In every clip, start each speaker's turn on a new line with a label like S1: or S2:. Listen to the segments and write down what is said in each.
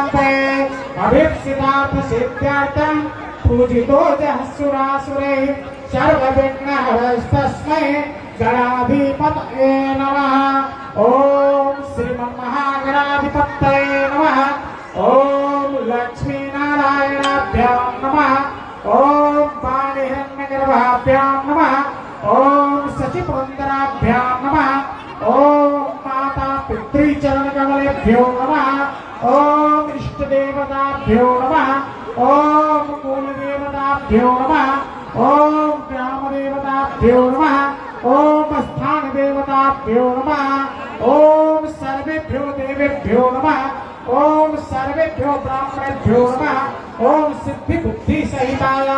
S1: अभीप्सितार्थ सिद्ध्यार्थं पूजितो जहस्सुरासुरैः सर्वविघ्नहरस्तस्मै गणाधिपतये नमः। ओम श्रीमन्महागणाधिपतये नमः। ओम लक्ष्मीनारायणाभ्यां नमः। ओम वाणिहिरण्यगर्भाभ्यां नमः। ओम शचिपुरन्दराभ्यां नमः। ओम माता पितृचरणकमलेभ्यो नमः। ओम इष्टदेवताभ्यो नमः। ओम कुलदेवताभ्यो नमः। ओम ग्रामदेवताभ्यो नमः। ओम स्थानदेवताभ्यो नमः। ओम सर्वेभ्यो देवेभ्यो नमः। ओम सर्वेभ्यो ब्राह्मणेभ्यो नमः। ओम सिद्धि बुद्धि सहिताय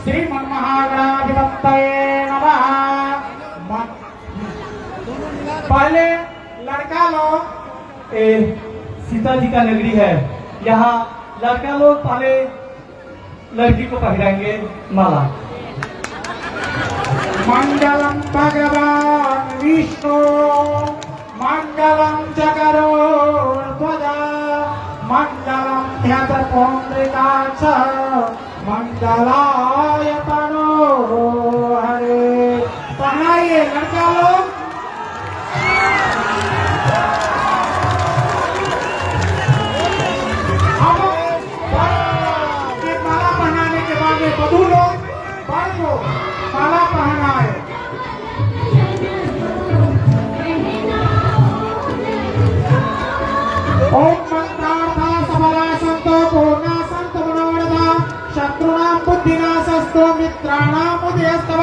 S1: श्रीमन्महागणाधिपतये नमः। पहले लड़का लोग सीता जी का नगरी है, यहाँ लड़का लोग पहले लड़की को पहनाएंगे माला। मंगलम भगवान विष्णु मंगलम जगरुध्वजा मंगलम ध्यतपुंड्रिकाक्ष मंगलाय तनोहरे। पहनाइए लड़का लोग। वधू लोग वर को माला पहनाए। ओम मंत्रार्था सबला संतो पूर्णा संत मनोरथा शत्रुणां बुद्धिनाशस्तु मित्राणां उदयस्तव।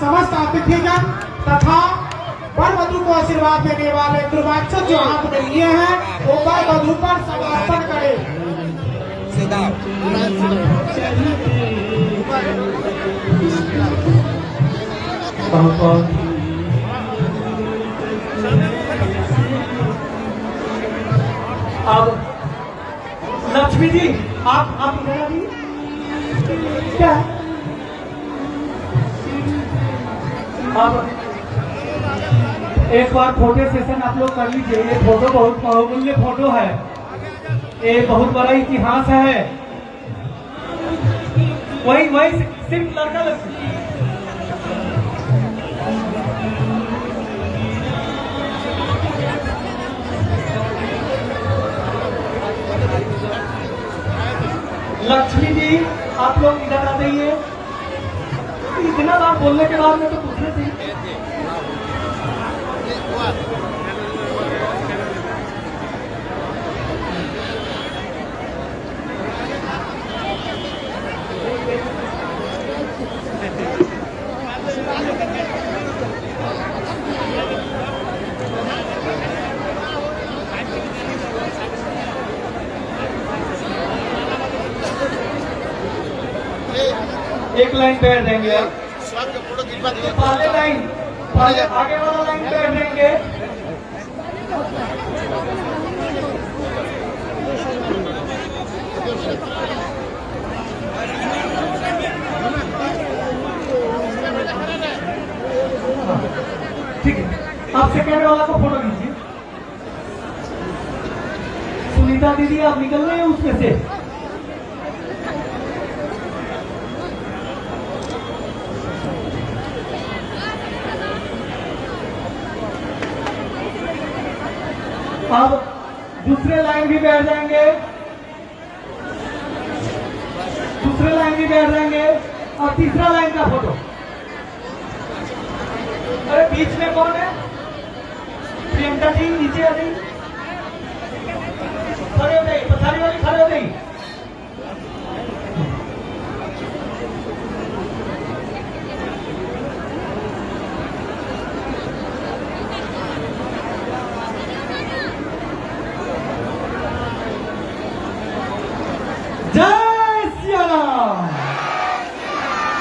S1: समस्त अतिथिगण तथा वर वधू को आशीर्वाद देने वाले द्रुवाक्षर जो हाथ में लिए हैं वो वर वधू पर समर्पण करें। अब लक्ष्मी जी आप इधर आइए। क्या अब एक बार फोटो सेशन आप लोग कर लीजिए। ये फोटो बहुत बहुमूल्य फोटो है, ये बहुत बड़ा इतिहास है। वही सिर्फ लड़का लड़की। लक्ष्मी जी आप लोग इधर आ जाइए। इतना बार बोलने के बाद में तो पूछना चाहिए। एक लाइन पैर देंगे, पहले लाइन पहले आगे वाला लाइन पैर देंगे। ठीक है, आप सेकेंड वाला को फोटो लीजिए। सुनीता दीदी आप निकल रहे हैं उसमें से। अब दूसरे लाइन भी बैठ जाएंगे, दूसरे लाइन भी बैठ जाएंगे और तीसरा लाइन का फोटो। अरे बीच में कौन है? प्रियंका जी नीचे आ गई, खड़े हो गई, पछाड़ी वाली खड़े हो गई।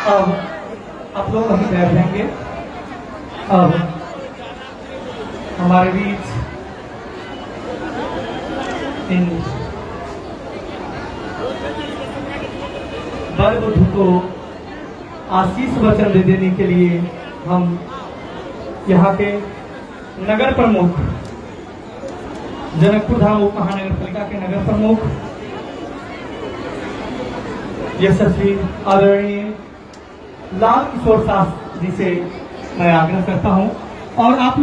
S1: अब आप लोग वहीं बैठ जाएंगे। अब हमारे बीच इन वर वधू को आशीष वचन दे देने के लिए हम यहाँ के नगर प्रमुख जनकपुर धाम उप महानगर पालिका के नगर प्रमुख
S2: यशस्वी आदरणीय लाल किशोर शास्त्री जी से मैं आग्रह करता हूं। और आप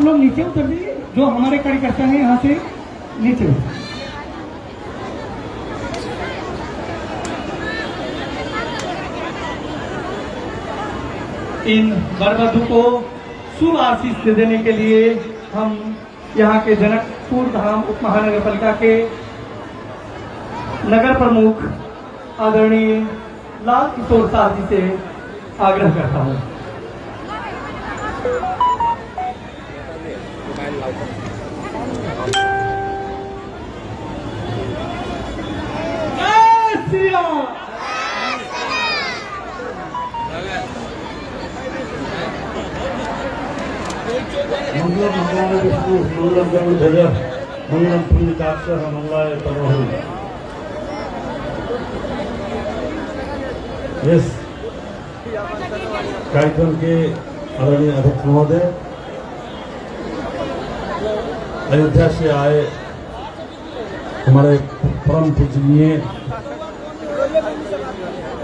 S2: लोग नीचे उतर जाइए, जो हमारे कार्यकर्ता हैं यहाँ से नीचे उतर। इन वरवधु को शुभ आशीष देने के लिए हम यहाँ के जनकपुर धाम उप महानगर पालिका के नगर प्रमुख आदरणीय लाल किशोर शास्त्री से आग्रह करता हूँ।
S3: मंगलम भगवान विष्णु मंगलम गरुड़ ध्वज मंगलम पुण्यकाक्ष मंगलाय तनोहरि। इस कार्यक्रम के आदरणीय अध्यक्ष महोदय, अयोध्या से आए हमारे परम पूजनीय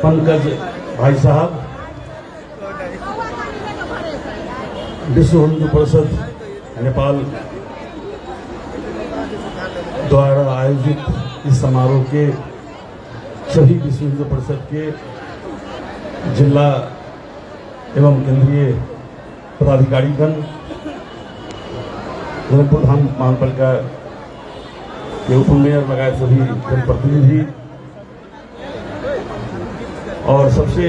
S3: पंकज भाई साहब, विश्व हिंदू परिषद नेपाल द्वारा आयोजित इस समारोह के सभी विश्व हिंदू परिषद के जिला एवं केंद्रीय पदाधिकारीगण, जनकपुर धाम महानगरपालिका के उप मेयर लगाए सभी जनप्रतिनिधि और सबसे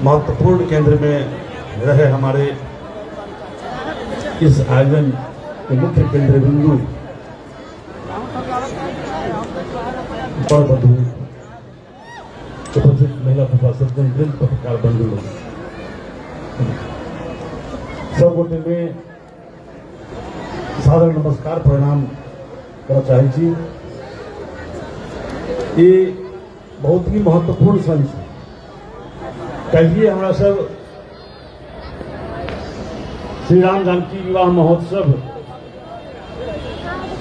S3: महत्वपूर्ण केंद्र में रहे हमारे इस आयोजन के मुख्य केंद्र बिंदु वरवधु उपस्थित महिला तथा सज्जन पत्रकार बंधु लोग, सब गोटे में सादर नमस्कार प्रणाम करना चाहे छी। ये बहुत ही महत्वपूर्ण क्षण है। कहिए हमारा सब श्री राम जानकी विवाह महोत्सव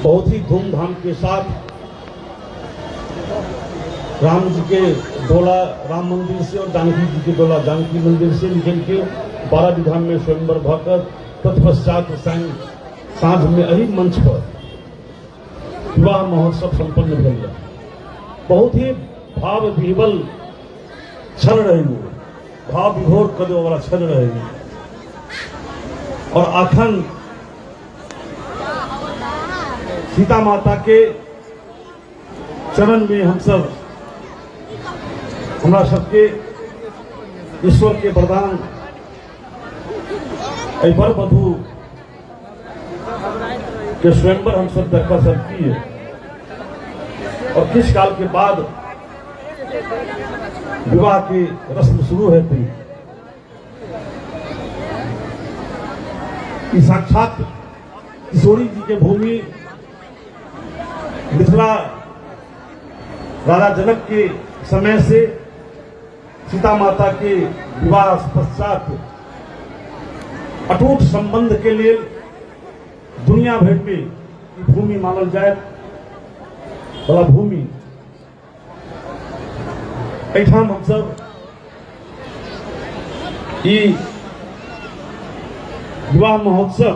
S3: बहुत ही धूमधाम के साथ राम जी के डोला राम मंदिर से और जानकी जी के डोला जानकी मंदिर से निकल के 12 विधान में स्वयंवर भकर तत्पश्चात सांझ में यही मंच पर विवाह महोत्सव संपन्न भेल। बहुत ही भाव विह्वल क्षण रहे, भाव विभोर करे वाला क्षण रहे। और अखन सीता माता के चरण में हम सब हमरा सबके ईश्वर के वरदान वरवधु के स्वयंवर हम सब देखा सकती है। और किस काल के बाद विवाह की रस्म शुरू होती, साक्षात किशोरी जी के भूमि मिथिला राजा जनक के समय से सीता माता के विवाह पश्चात अटूट संबंध के लिए दुनिया भर में भूमि मानल जाए वाला भूमि। एठाम हम सब विवाह महोत्सव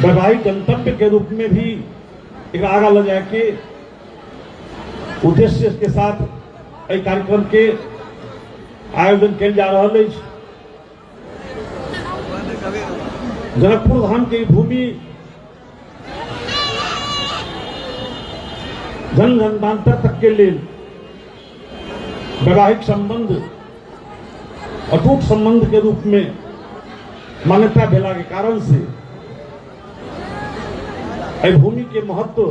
S3: वैवाहिक गंतव्य के रूप में भी एक आगा ले जाए के उद्देश्य के साथ एक कार्यक्रम के आयोजन किया जा रहा है। जनकपुर धाम की भूमि जन जनांतर तक के लिए वैवाहिक संबंध अटूट संबंध के रूप में मान्यता भेला के कारण से भूमि के महत्व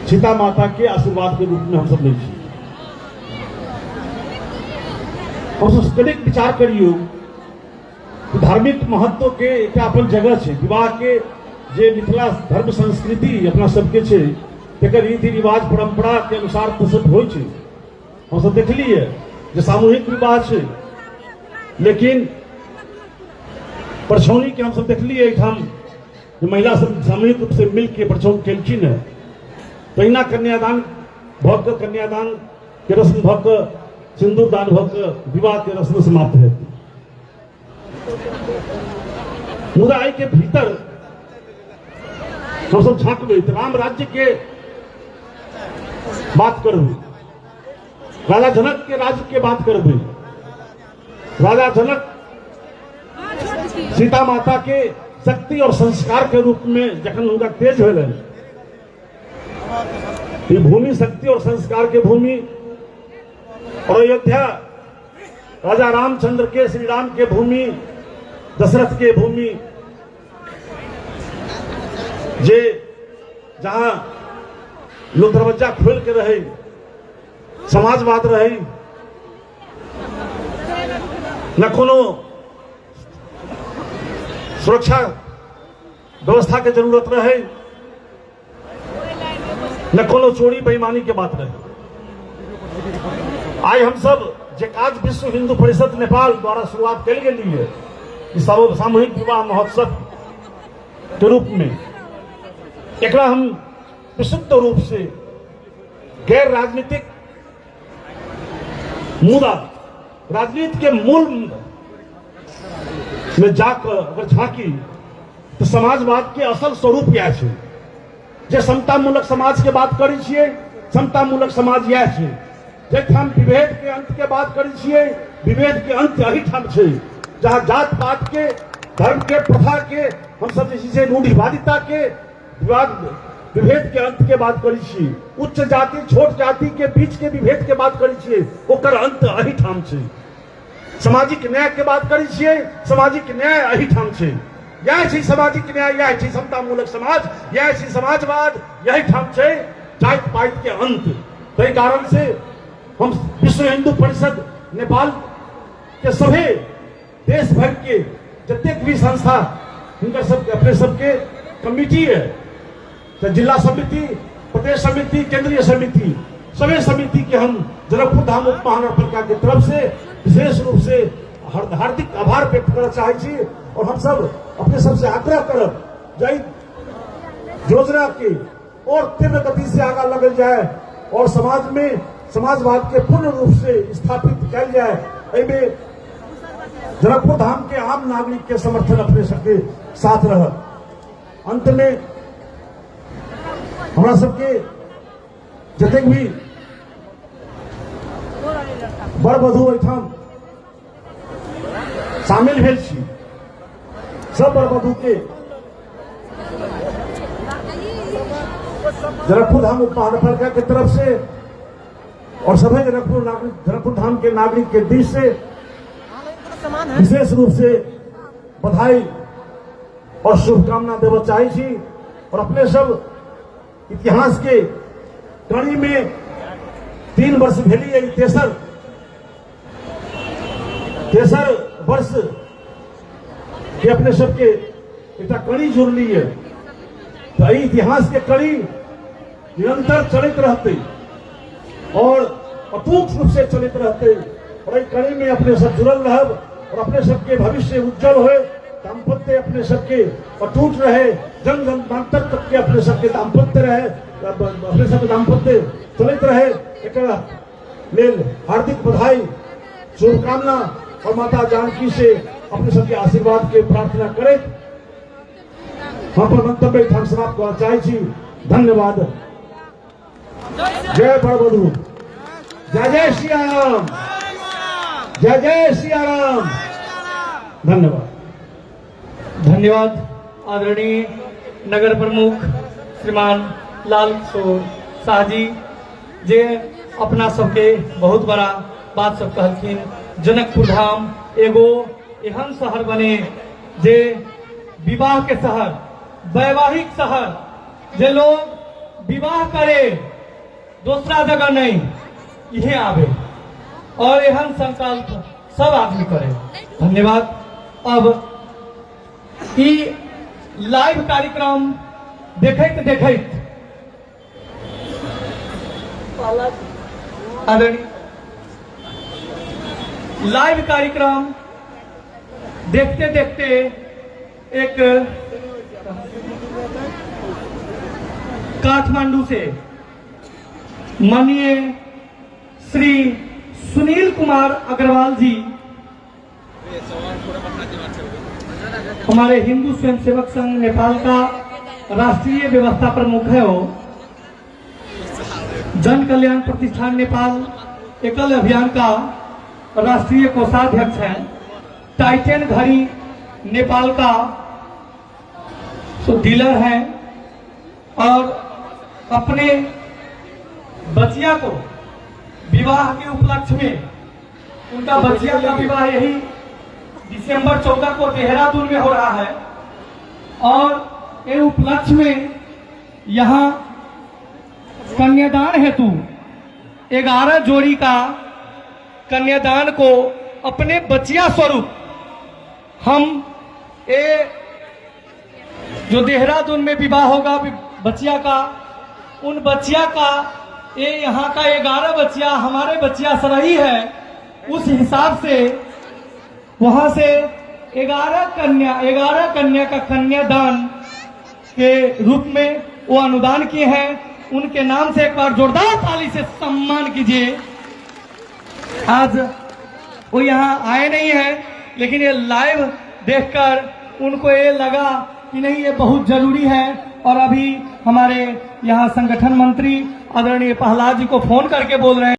S3: सीता माता के आशीर्वाद के रूप में हम सब ले छी। हम सब कनिक विचार करियो धार्मिक महत्व के एक अपन जगह है। विवाह के जे मिथिला धर्म संस्कृति अपना सबके छे तेकर रीति रिवाज परंपरा के अनुसार प्रस्तुत होइ छे। हम सब देखलिए जे सामूहिक विवाह छे, लेकिन परछौनी के हम सब देखलिए हम महिला सब सामूहिक रूप से मिल के परछौन केलखिन है। तहिना कन्यादान भक्त कन्यादान के रस्म, भक्त सिंदूर दान, भक्त विवाह के रस्म समाप्त रहती। मुदाई के भीतर हम सब झांक गए, राम राज्य के बात कर हुई, राजा जनक के राज्य के बात कर हुई। राजा जनक सीता माता के शक्ति और संस्कार के रूप में जखन उनका तेज हो गए, ये भूमि शक्ति और संस्कार के भूमि, और अयोध्या राजा रामचंद्र के, श्री राम के भूमि, दशरथ के भूमि, जे जहां लोग दरवाजा खोल के रहे, समाजवाद रहे, न कोनो सुरक्षा व्यवस्था के जरूरत रहे, न कोनो चोरी बेईमानी के बात रहे। आज हम सब जे आज विश्व हिंदू परिषद नेपाल द्वारा शुरुआत कल गई है, सामूहिक विवाह महोत्सव के रूप में, एकरा हम विशुद्ध रूप से गैर राजनीतिक मुद्दा, राजनीति के मूल में जाकर अगर झांकी तो समाजवाद के असल स्वरूप यह है। जे समतामूलक समाज के बात करी छिए, समतामूलक समाज यह है। जे हम विभेद के अंत के बात करी छिए, विभेद के अंत यही ठाम है जहां जात पात के, धर्म के, प्रथा के, हम सब जैसे रूढ़िवादिता के विभेद के अंत के बात करी छिए, उच्च जाति छोट जाति के बीच के विभेद के बात करी छिए, ओकर अंत अही ठाम छै। सामाजिक न्याय के बात करी छिए, सामाजिक न्याय अही ठाम छै। यह छै सामाजिक न्याय, यह छै समतामूलक समाज, यह छै समाजवाद, यही ठाम छै जात पात के अंत। तय कारण से हम विश्व हिंदू परिषद नेपाल के सभी देश भर के जतेक भी संस्था, हिनकर सब अपने सबके कमिटी है, तो जिला समिति, प्रदेश समिति, केंद्रीय समिति, सभी समिति के हम जनकपुर धाम उप महानगरपालिका की तरफ से विशेष रूप से हार्दिक आभार व्यक्त करना चाहे। और हम सब अपने सबसे आग्रह करब जय योजना की और तीव्र गति से आगे लगल जाए और समाज में समाजवाद के पूर्ण रूप से स्थापित किया जाए। एमे जनकपुर धाम के आम नागरिक के समर्थन अपने सबके साथ रह। अंत में हमरा सबके जतेक भी बर वधु एठाम शामिल भेल छी, सब बर वधु के जनकपुर धाम उप महानगरपालिका की तरफ से और सभी जनकपुर धाम के नागरिक के बीच से विशेष रूप से बधाई और शुभकामना देना चाहे छी। और अपने सब इतिहास के कड़ी में 3 वर्ष भेली है, तेसर वर्ष के अपने सबके एक कड़ी जुड़ली है। तो इतिहास के कड़ी निरंतर चलित रहते और अटूट रूप से चलित रहते और कड़ी में अपने सब जुड़ल रहब और अपने सबके भविष्य उज्जवल हो, दाम्पत्य अपने सबके अटूट रहे, जन जन्मांतर तक के अपने सबके दाम्पत्य रहे, अपने सबके दाम्पत्य चलित रहे। एक लेल हार्दिक बधाई, शुभकामना और माता जानकी से अपने सबके आशीर्वाद के प्रार्थना करें। हम पर मंतव्य हम समाप्त करना चाहे। धन्यवाद। जय बड़बधु, जय जय सिया राम, जय जय सिया राम। धन्यवाद।
S2: धन्यवाद आदरणीय नगर प्रमुख श्रीमान लाल किशोर शाह जी, जे अपना सबके बहुत बड़ा बात सब कहलखिन। जनकपुर धाम एगो एहन शहर बने जे विवाह के शहर, वैवाहिक शहर, जे लोग विवाह करे दूसरा जगह नहीं, इहे आवे और एहन संकल्प सब आदमी करे। धन्यवाद। अब ई लाइव कार्यक्रम देखैत देखैत लाइव कार्यक्रम देखते देखते एक काठमांडू से माननीय श्री सुनील कुमार अग्रवाल जी, हमारे हिंदू स्वयंसेवक संघ नेपाल का राष्ट्रीय व्यवस्था प्रमुख है, वो जन कल्याण प्रतिष्ठान नेपाल एकल अभियान का राष्ट्रीय कोषाध्यक्ष है, टाइटन घड़ी नेपाल का डीलर है और अपने बचिया को विवाह के उपलक्ष्य में, उनका बचिया का विवाह यही दिसंबर 14 को देहरादून में हो रहा है और ये उपलक्ष्य में यहाँ कन्यादान हेतु 11 जोड़ी का कन्यादान को अपने बचिया स्वरूप हम ये जो देहरादून में विवाह होगा बचिया का, उन बचिया का ये यहाँ का 11 बचिया हमारे बचिया सरही है, उस हिसाब से वहां से 11 कन्या का कन्यादान के रूप में वो अनुदान किए हैं। उनके नाम से एक बार जोरदार ताली से सम्मान कीजिए। आज वो यहाँ आए नहीं है, लेकिन ये लाइव देखकर उनको ये लगा कि नहीं ये बहुत जरूरी है, और अभी हमारे यहाँ संगठन मंत्री आदरणीय प्रहलाद जी को फोन करके बोल रहे हैं